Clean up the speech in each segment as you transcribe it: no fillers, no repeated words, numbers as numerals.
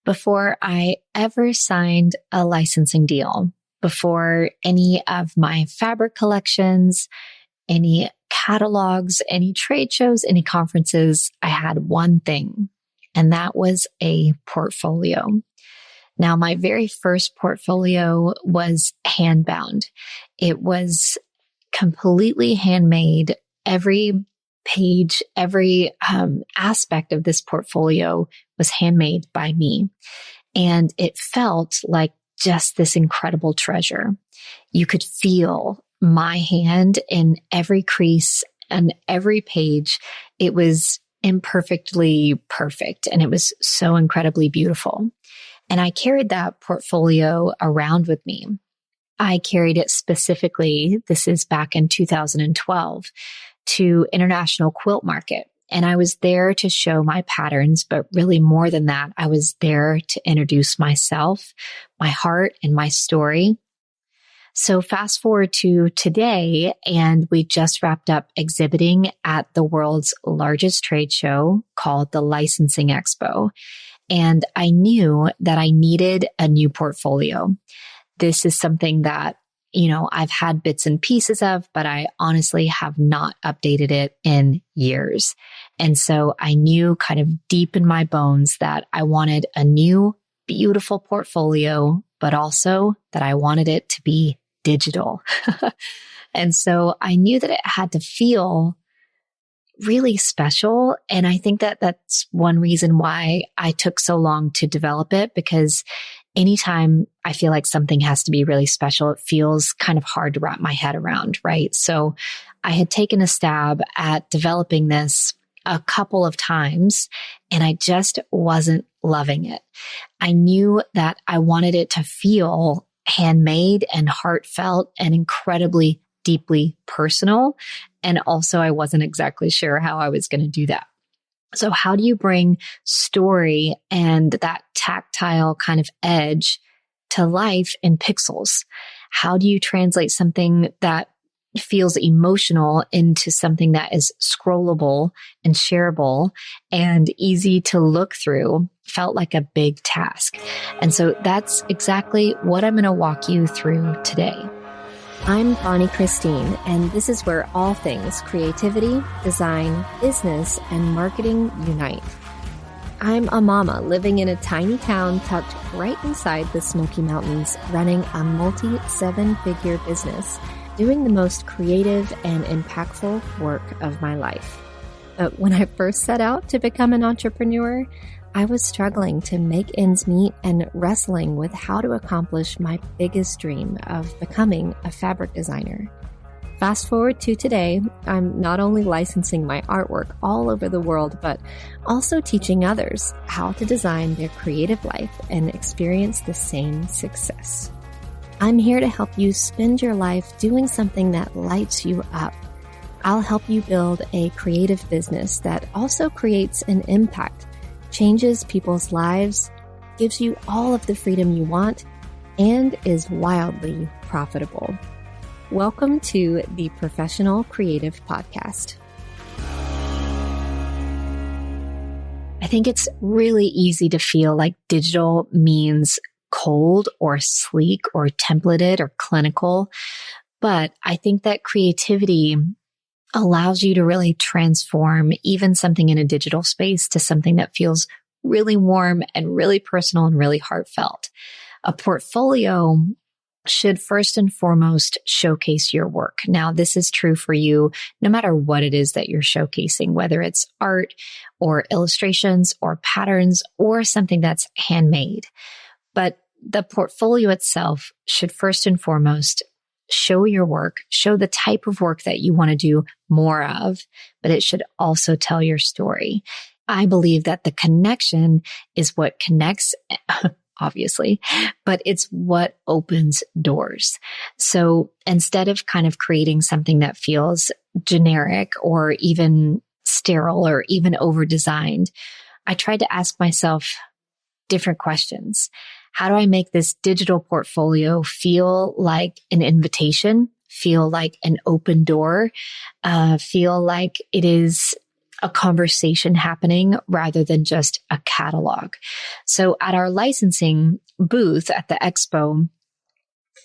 Before I ever signed a licensing deal, before any of my fabric collections, any catalogs, any trade shows, any conferences, I had one thing, and that was a portfolio. Now, my very first portfolio was handbound. It was completely handmade. Every page, every aspect of this portfolio was handmade by me. And it felt like just this incredible treasure. You could feel my hand in every crease and every page. It was imperfectly perfect, and it was so incredibly beautiful. And I carried that portfolio around with me. I carried it specifically, this is back in 2012, to International Quilt Market. And I was there to show my patterns, but really more than that, I was there to introduce myself, my heart, and my story. So fast forward to today, and we just wrapped up exhibiting at the world's largest trade show called the Licensing Expo. And I knew that I needed a new portfolio. This is something that, I've had bits and pieces of, but I honestly have not updated it in years. And so I knew kind of deep in my bones that I wanted a new, beautiful portfolio, but also that I wanted it to be digital. And so I knew that it had to feel really special. And I think that that's one reason why I took so long to develop it, because anytime I feel like something has to be really special, it feels kind of hard to wrap my head around, right? So I had taken a stab at developing this a couple of times, and I just wasn't loving it. I knew that I wanted it to feel handmade and heartfelt and incredibly deeply personal. And also, I wasn't exactly sure how I was going to do that. So how do you bring story and that tactile kind of edge to life in pixels? How do you translate something that feels emotional into something that is scrollable and shareable and easy to look through? Felt like a big task. And so that's exactly what I'm going to walk you through today. I'm bonniechristine, and this is where all things creativity, design, business, and marketing unite. I'm a mama living in a tiny town tucked right inside the Smoky Mountains, running a multi-7-figure business, doing the most creative and impactful work of my life. But when I first set out to become an entrepreneur, I was struggling to make ends meet and wrestling with how to accomplish my biggest dream of becoming a fabric designer. Fast forward to today, I'm not only licensing my artwork all over the world, but also teaching others how to design their creative life and experience the same success. I'm here to help you spend your life doing something that lights you up. I'll help you build a creative business that also creates an impact, changes people's lives, gives you all of the freedom you want, and is wildly profitable. Welcome to the Professional Creative Podcast. I think it's really easy to feel like digital means cold or sleek or templated or clinical. But I think that creativity allows you to really transform even something in a digital space to something that feels really warm and really personal and really heartfelt. A portfolio should first and foremost showcase your work. Now, this is true for you no matter what it is that you're showcasing, whether it's art or illustrations or patterns or something that's handmade. But the portfolio itself should first and foremost show your work, show the type of work that you want to do more of, but it should also tell your story. I believe that the connection is what connects, obviously, but it's what opens doors. So instead of kind of creating something that feels generic or even sterile or even over-designed, I tried to ask myself different questions. How do I make this digital portfolio feel like an invitation, feel like an open door, feel like it is a conversation happening rather than just a catalog. So at our licensing booth at the expo,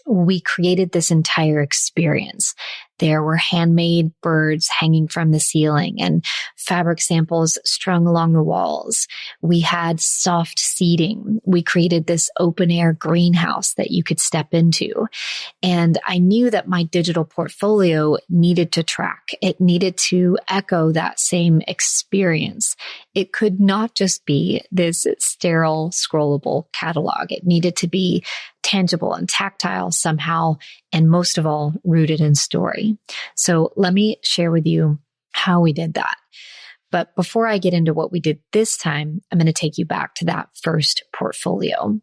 we created this entire experience. There were handmade birds hanging from the ceiling and fabric samples strung along the walls. We had soft seating. We created this open air greenhouse that you could step into. And I knew that my digital portfolio needed to track. It needed to echo that same experience. It could not just be this sterile, scrollable catalog. It needed to be tangible and tactile somehow, and most of all, rooted in story. So let me share with you how we did that. But before I get into what we did this time, I'm going to take you back to that first portfolio.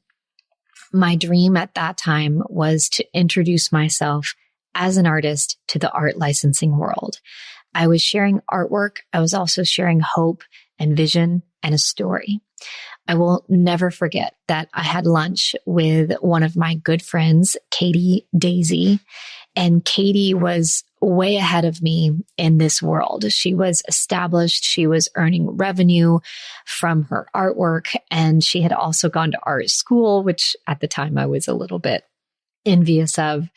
My dream at that time was to introduce myself as an artist to the art licensing world. I was sharing artwork. I was also sharing hope and vision and a story. I will never forget that I had lunch with one of my good friends, Katie Daisy, and Katie was way ahead of me in this world. She was established. She was earning revenue from her artwork, and she had also gone to art school, which at the time I was a little bit envious of.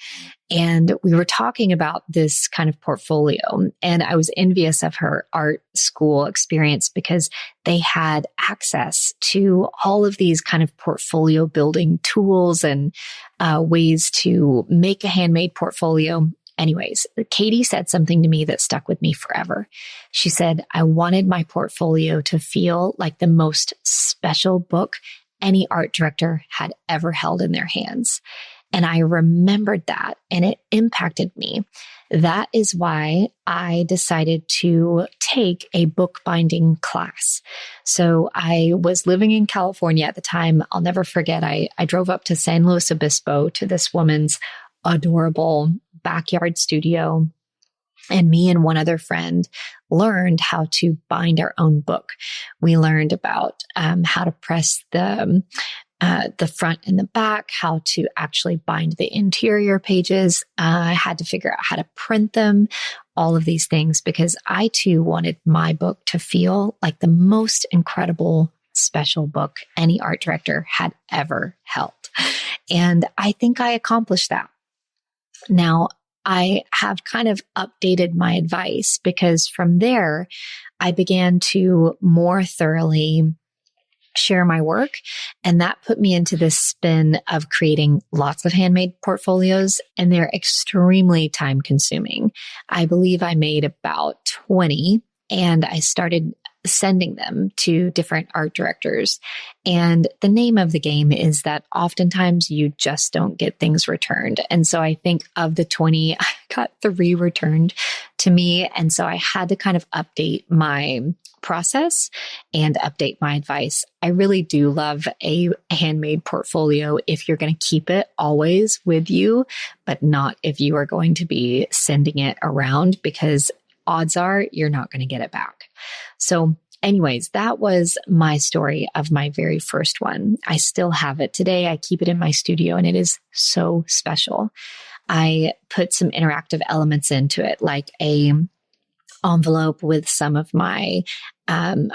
And we were talking about this kind of portfolio, and I was envious of her art school experience because they had access to all of these kind of portfolio building tools and ways to make a handmade portfolio. Anyways, Katie said something to me that stuck with me forever. She said, I wanted my portfolio to feel like the most special book any art director had ever held in their hands. And I remembered that, and it impacted me. That is why I decided to take a bookbinding class. So I was living in California at the time. I'll never forget. I drove up to San Luis Obispo to this woman's adorable backyard studio. And me and one other friend learned how to bind our own book. We learned about how to press the front and the back, how to actually bind the interior pages. I had to figure out how to print them, all of these things, because I too wanted my book to feel like the most incredible, special book any art director had ever held. And I think I accomplished that. Now, I have kind of updated my advice because from there, I began to more thoroughly share my work. And that put me into this spin of creating lots of handmade portfolios, and they're extremely time consuming. I believe I made about 20, and I started sending them to different art directors. And the name of the game is that oftentimes you just don't get things returned. And so I think of the 20, I got 3 returned to me. And so I had to kind of update my process and update my advice. I really do love a handmade portfolio if you're going to keep it always with you, but not if you are going to be sending it around, because odds are you're not going to get it back. So anyways, that was my story of my very first one. I still have it today. I keep it in my studio, and it is so special. I put some interactive elements into it, like a envelope with some of my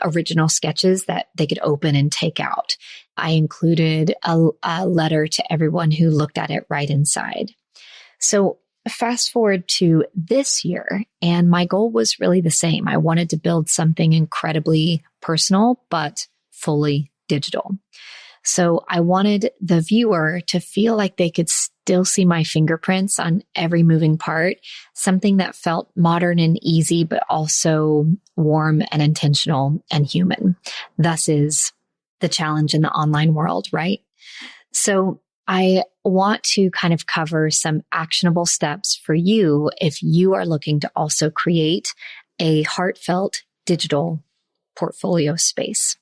original sketches that they could open and take out. I included a letter to everyone who looked at it right inside. So fast forward to this year, and my goal was really the same. I wanted to build something incredibly personal, but fully digital. So I wanted the viewer to feel like they could still see my fingerprints on every moving part, something that felt modern and easy, but also warm and intentional and human. Thus is the challenge in the online world, right? So I want to kind of cover some actionable steps for you if you are looking to also create a heartfelt digital portfolio space.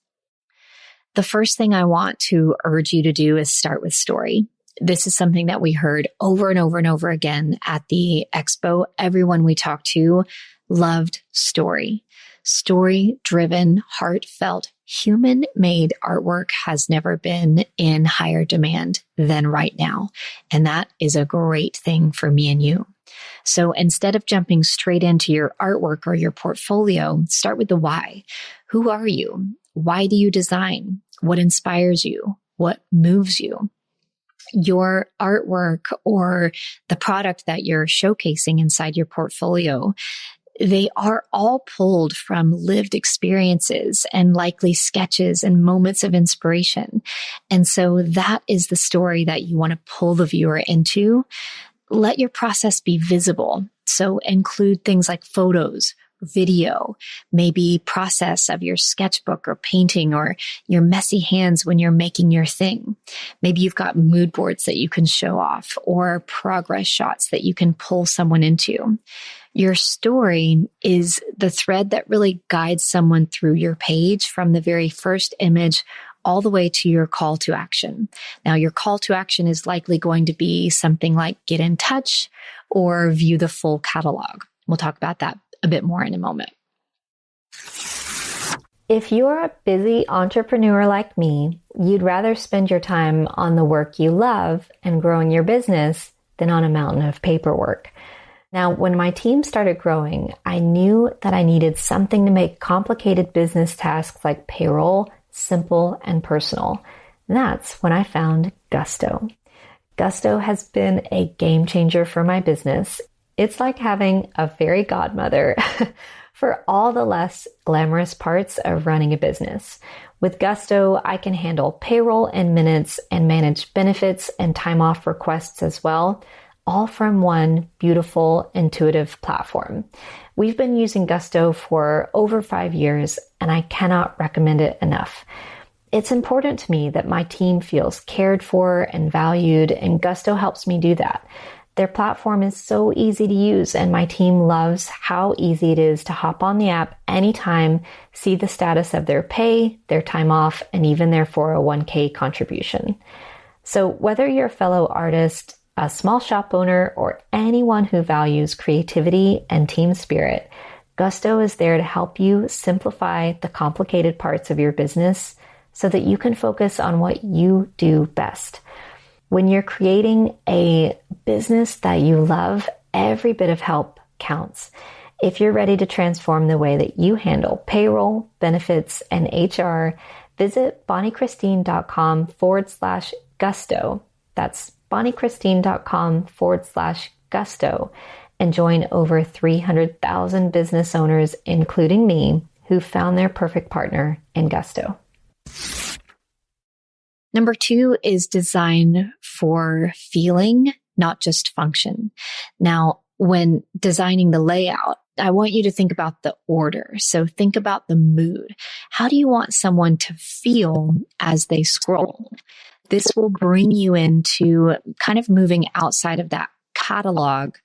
The first thing I want to urge you to do is start with story. This is something that we heard over and over and over again at the expo. Everyone we talked to loved story. Story-driven, heartfelt, human-made artwork has never been in higher demand than right now. And that is a great thing for me and you. So instead of jumping straight into your artwork or your portfolio, start with the why. Who are you? Why do you design? What inspires you? What moves you? Your artwork or the product that you're showcasing inside your portfolio, they are all pulled from lived experiences and likely sketches and moments of inspiration. And so that is the story that you want to pull the viewer into. Let your process be visible. So include things like photos, video, maybe process of your sketchbook or painting or your messy hands when you're making your thing. Maybe you've got mood boards that you can show off or progress shots that you can pull someone into. Your story is the thread that really guides someone through your page from the very first image all the way to your call to action. Now, your call to action is likely going to be something like get in touch or view the full catalog. We'll talk about that a bit more in a moment. If you're a busy entrepreneur like me, you'd rather spend your time on the work you love and growing your business than on a mountain of paperwork. Now, when my team started growing, I knew that I needed something to make complicated business tasks like payroll simple and personal. And that's when I found Gusto. Gusto has been a game changer for my business. It's like having a fairy godmother for all the less glamorous parts of running a business. With Gusto, I can handle payroll in minutes and manage benefits and time off requests as well, all from one beautiful, intuitive platform. We've been using Gusto for over 5 years, and I cannot recommend it enough. It's important to me that my team feels cared for and valued, and Gusto helps me do that. Their platform is so easy to use, and my team loves how easy it is to hop on the app anytime, see the status of their pay, their time off, and even their 401k contribution. So whether you're a fellow artist, a small shop owner, or anyone who values creativity and team spirit, Gusto is there to help you simplify the complicated parts of your business so that you can focus on what you do best. When you're creating a business that you love, every bit of help counts. If you're ready to transform the way that you handle payroll, benefits, and HR, visit bonniechristine.com/gusto. That's bonniechristine.com/gusto and join over 300,000 business owners, including me, who found their perfect partner in Gusto. Number 2 is design for feeling, not just function. Now, when designing the layout, I want you to think about the order. So think about the mood. How do you want someone to feel as they scroll? This will bring you into kind of moving outside of that catalog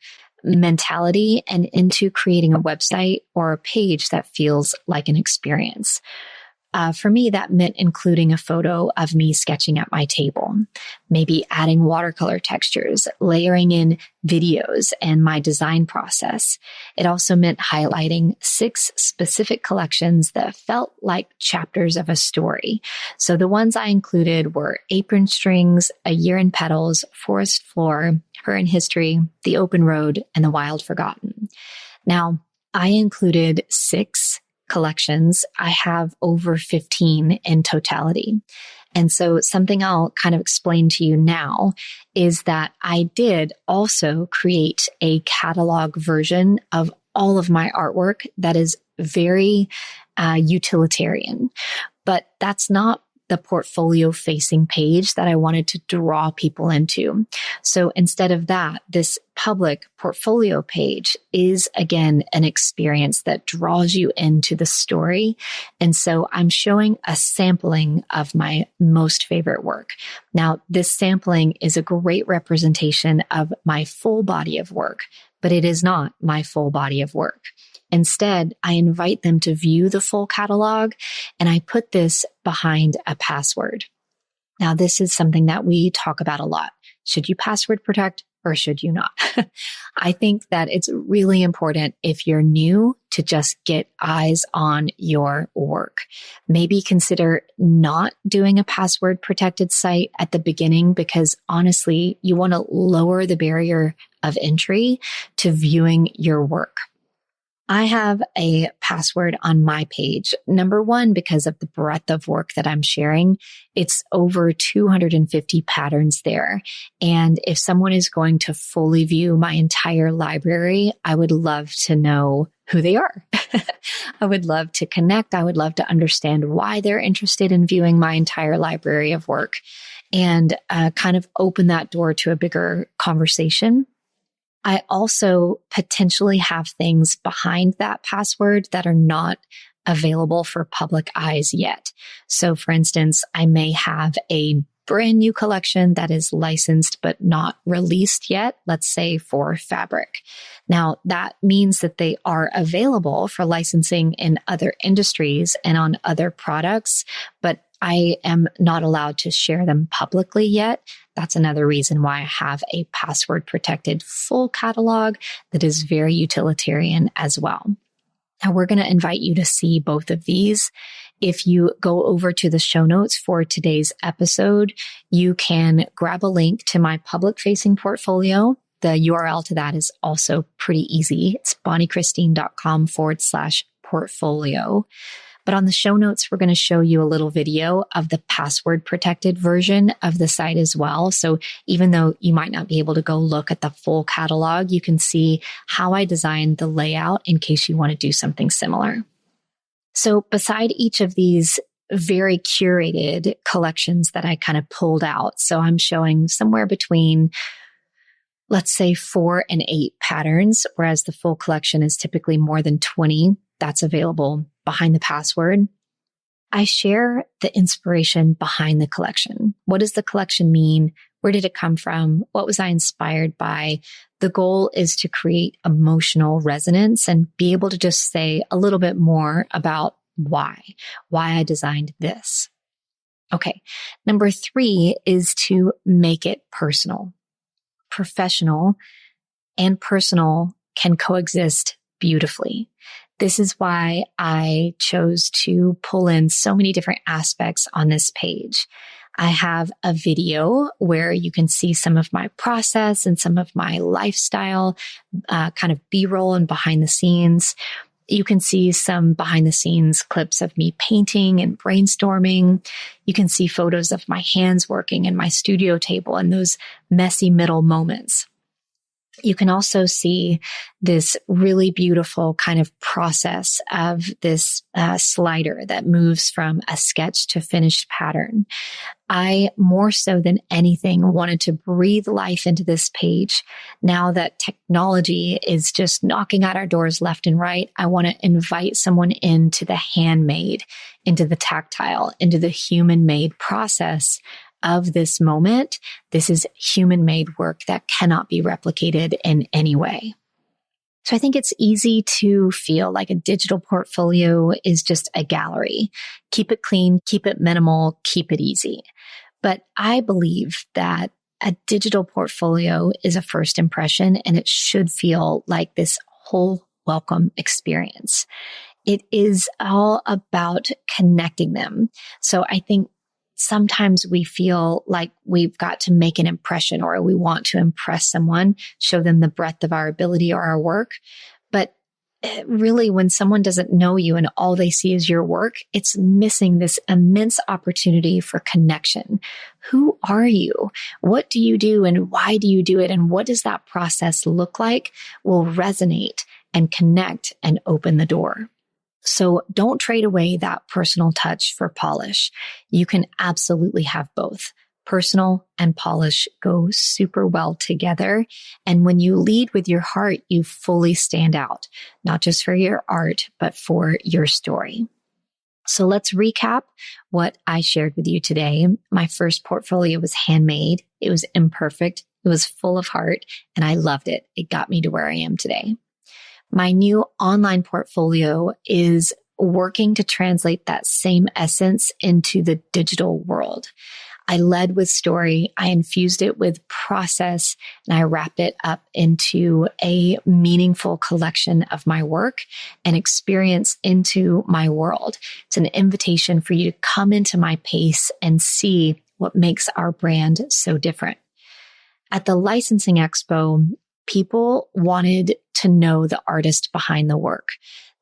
mentality and into creating a website or a page that feels like an experience. For me, that meant including a photo of me sketching at my table, maybe adding watercolor textures, layering in videos and my design process. It also meant highlighting 6 specific collections that felt like chapters of a story. So the ones I included were Apron Strings, A Year in Petals, Forest Floor, Her in History, The Open Road, and The Wild Forgotten. Now, I included 6 collections. I have over 15 in totality. And so something I'll kind of explain to you now is that I did also create a catalog version of all of my artwork that is very utilitarian, but that's not the portfolio facing page that I wanted to draw people into. So instead of that, this public portfolio page is again an experience that draws you into the story. And so I'm showing a sampling of my most favorite work. Now, this sampling is a great representation of my full body of work, but it is not my full body of work. Instead, I invite them to view the full catalog, and I put this behind a password. Now, this is something that we talk about a lot. Should you password protect or should you not? I think that it's really important if you're new to just get eyes on your work. Maybe consider not doing a password protected site at the beginning because honestly, you want to lower the barrier of entry to viewing your work. I have a password on my page. Number one, because of the breadth of work that I'm sharing, it's over 250 patterns there. And if someone is going to fully view my entire library, I would love to know who they are. I would love to connect. I would love to understand why they're interested in viewing my entire library of work and kind of open that door to a bigger conversation. I also potentially have things behind that password that are not available for public eyes yet. So for instance, I may have a brand new collection that is licensed but not released yet, let's say for fabric. Now, that means that they are available for licensing in other industries and on other products, but I am not allowed to share them publicly yet. That's another reason why I have a password protected full catalog that is very utilitarian as well. Now we're going to invite you to see both of these. If you go over to the show notes for today's episode, you can grab a link to my public facing portfolio. The URL to that is also pretty easy. It's bonniechristine.com/portfolio. But on the show notes, we're going to show you a little video of the password protected version of the site as well. So even though you might not be able to go look at the full catalog, you can see how I designed the layout in case you want to do something similar. So beside each of these very curated collections that I kind of pulled out, so I'm showing somewhere between, let's say 4 and 8 patterns, whereas the full collection is typically more than 20. That's available behind the password. I share the inspiration behind the collection. What does the collection mean? Where did it come from? What was I inspired by? The goal is to create emotional resonance and be able to just say a little bit more about why I designed this. Okay. Number 3 is to make it personal. Professional and personal can coexist beautifully. This is why I chose to pull in so many different aspects on this page. I have a video where you can see some of my process and some of my lifestyle, kind of B-roll and behind the scenes. You can see some behind the scenes clips of me painting and brainstorming. You can see photos of my hands working and my studio table and those messy middle moments. You can also see this really beautiful kind of process of this slider that moves from a sketch to finished pattern. I, more so than anything, wanted to breathe life into this page. Now that technology is just knocking at our doors left and right, I want to invite someone into the handmade, into the tactile, into the human-made process of this moment. This is human-made work that cannot be replicated in any way. So I think it's easy to feel like a digital portfolio is just a gallery. Keep it clean, keep it minimal, keep it easy. But I believe that a digital portfolio is a first impression, and it should feel like this whole welcome experience. It is all about connecting them. So I think sometimes we feel like we've got to make an impression, or we want to impress someone, show them the breadth of our ability or our work. But really, when someone doesn't know you and all they see is your work, it's missing this immense opportunity for connection. Who are you? What do you do and why do you do it? And what does that process look like will resonate and connect and open the door. So don't trade away that personal touch for polish. You can absolutely have both. Personal and polish go super well together. And when you lead with your heart, you fully stand out, not just for your art, but for your story. So let's recap what I shared with you today. My first portfolio was handmade. It was imperfect. It was full of heart, and I loved it. It got me to where I am today. My new online portfolio is working to translate that same essence into the digital world. I led with story, I infused it with process, and I wrapped it up into a meaningful collection of my work and experience into my world. It's an invitation for you to come into my pace and see what makes our brand so different. At the licensing expo, People wanted to know the artist behind the work.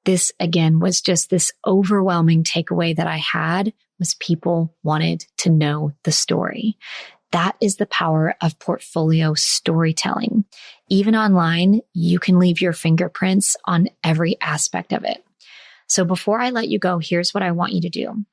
This again was just this overwhelming takeaway that I had was people wanted to know the story. That is the power of portfolio storytelling. Even online, you can leave your fingerprints on every aspect of it. So before I let you go, here's what I want you to do.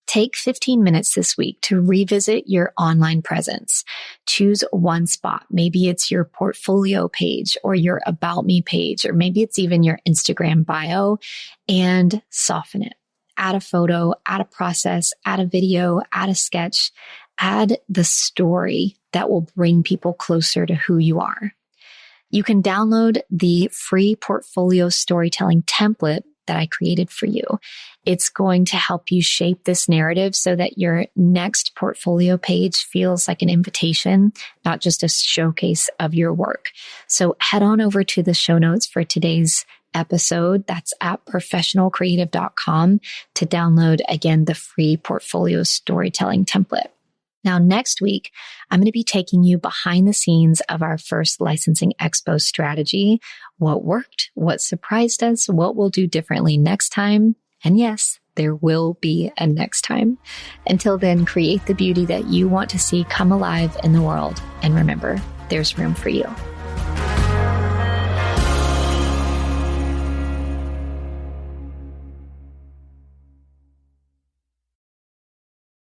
Take 15 minutes this week to revisit your online presence. Choose one spot. Maybe it's your portfolio page or your About Me page, or maybe it's even your Instagram bio, and soften it. Add a photo, add a process, add a video, add a sketch, add the story that will bring people closer to who you are. You can download the free portfolio storytelling template that I created for you. It's going to help you shape this narrative so that your next portfolio page feels like an invitation, not just a showcase of your work. So head on over to the show notes for today's episode. That's at professionalcreative.com to download, again, the free portfolio storytelling template. Now, next week, I'm going to be taking you behind the scenes of our first licensing expo strategy, what worked, what surprised us, what we'll do differently next time. And yes, there will be a next time. Until then, create the beauty that you want to see come alive in the world. And remember, there's room for you.